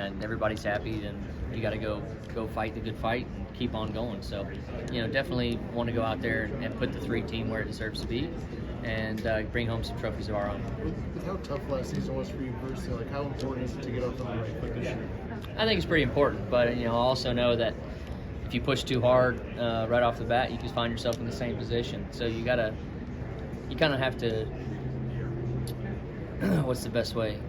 and everybody's happy, and you got to go fight the good fight and keep on going. So, definitely want to go out there and put the 3 team where it deserves to be, and bring home some trophies of our own. With how tough last season was for you personally, how important is it to get off on the right foot this year? I think it's pretty important, but I also know that if you push too hard right off the bat, you can find yourself in the same position. So you kind of have to, what's the best way?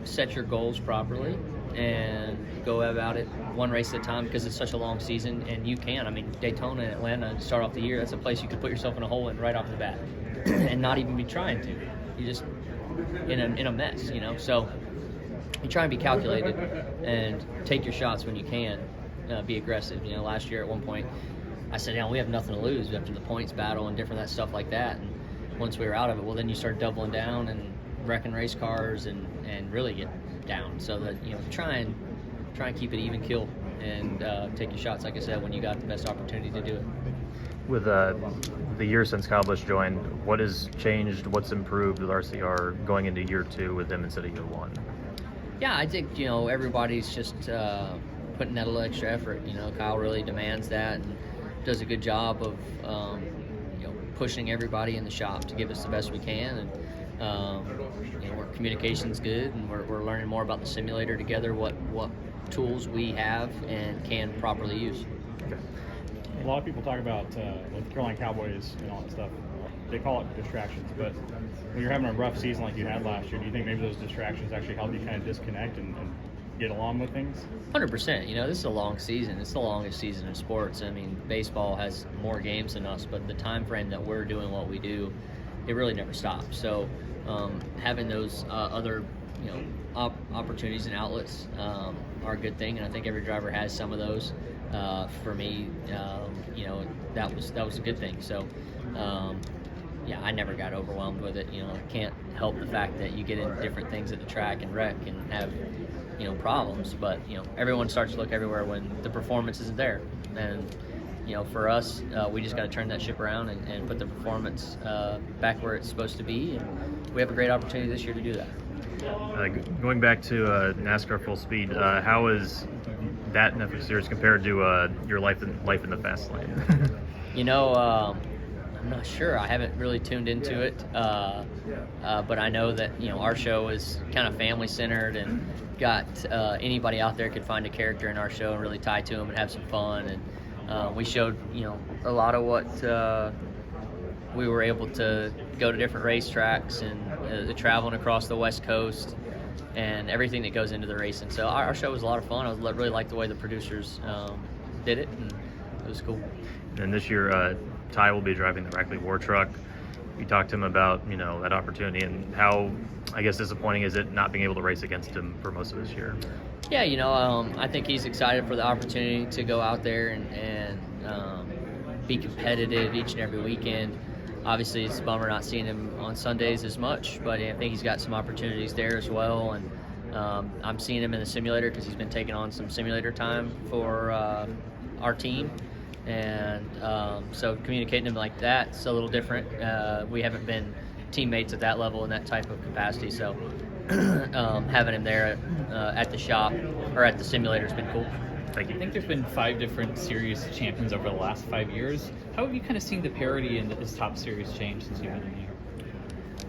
Set your goals properly and go about it one race at a time, because it's such a long season, and you can. I mean, Daytona and Atlanta to start off the year, that's a place you could put yourself in a hole in right off the bat and not even be trying to. You just in a mess, So you try and be calculated and take your shots when you can. Be aggressive. Last year at one point, I said, we have nothing to lose after the points battle and different stuff like that. And once we were out of it, well, then you start doubling down and wrecking race cars and really get down. So that try and keep it even kill and take your shots, like I said, when you got the best opportunity to do it. With the year since Kyle Busch joined, what has changed? What's improved with RCR going into year 2 with them instead of year 1? Yeah, I think everybody's just putting that a little extra effort. Kyle really demands that and does a good job of pushing everybody in the shop to give us the best we can, and our communication's good, and we're learning more about the simulator together, what tools we have and can properly use. Okay. A lot of people talk about with Carolina Cowboys and all that stuff, they call it distractions, but when you're having a rough season like you had last year, do you think maybe those distractions actually help you kind of disconnect and get along with things? 100%. This is a long season. It's the longest season in sports. I mean, baseball has more games than us, but the time frame that we're doing what we do, it really never stops. So having those other opportunities and outlets are a good thing, and I think every driver has some of those. For me, that was a good thing. So I never got overwhelmed with it. I can't help the fact that you get into different things at the track and wreck and have problems, but everyone starts to look everywhere when the performance isn't there. And for us, we just got to turn that ship around and put the performance back where it's supposed to be, and we have a great opportunity this year to do that. Going back to NASCAR Full Speed, how is that Netflix series compared to your life in the fast lane? I'm not sure. I haven't really tuned into it, but I know that our show is kind of family centered and got anybody out there could find a character in our show and really tie to them and have some fun. And we showed a lot of what we were able to go to different racetracks and the traveling across the West Coast and everything that goes into the racing. So our show was a lot of fun. I really liked the way the producers did it, and it was cool. And this year, Ty will be driving the Rackley WAR truck. We talked to him about that opportunity and how, I guess, disappointing is it not being able to race against him for most of this year. Yeah, I think he's excited for the opportunity to go out there and be competitive each and every weekend. Obviously, it's a bummer not seeing him on Sundays as much, but I think he's got some opportunities there as well. And I'm seeing him in the simulator because he's been taking on some simulator time for our team. And so communicating him like that's a little different. We haven't been teammates at that level in that type of capacity, so having him there at the shop or at the simulator has been cool. Thank you. I think there's been 5 different series champions over the last 5 years. How have you kind of seen the parity in this top series change since you've been in here?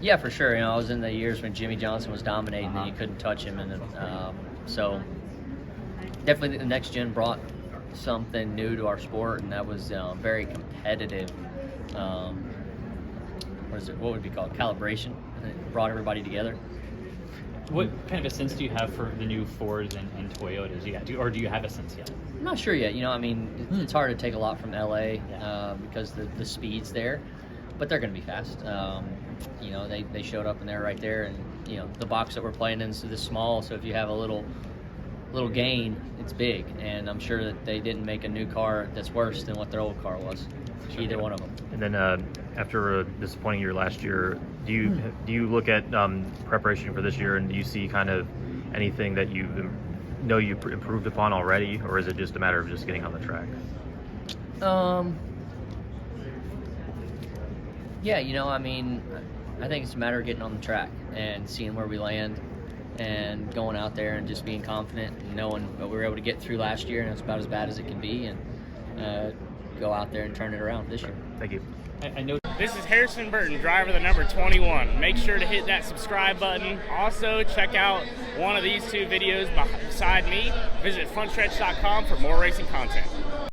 Yeah, for sure. I was in the years when Jimmy Johnson was dominating and you couldn't touch him, and so definitely the next gen brought something new to our sport, and that was very competitive. What would it be called? Calibration. It brought everybody together. What kind of a sense do you have for the new Fords and Toyotas yet? Do you have a sense yet? I'm not sure yet. It's hard to take a lot from LA because the speed's there, but they're going to be fast. They showed up and they're right there, and the box that we're playing in is this small, so if you have a little gain, it's big, and I'm sure that they didn't make a new car that's worse than what their old car was, either one of them. And then after a disappointing year last year, do you look at preparation for this year, and do you see kind of anything that you improved upon already, or is it just a matter of just getting on the track? Yeah, I think it's a matter of getting on the track and seeing where we land. and going out there and just being confident and knowing what we were able to get through last year, and it's about as bad as it can be, and go out there and turn it around this year. Thank you. I know. This is Harrison Burton, driver the number 21. Make sure to hit that subscribe button. Also, check out one of these two videos beside me. Visit frontstretch.com for more racing content.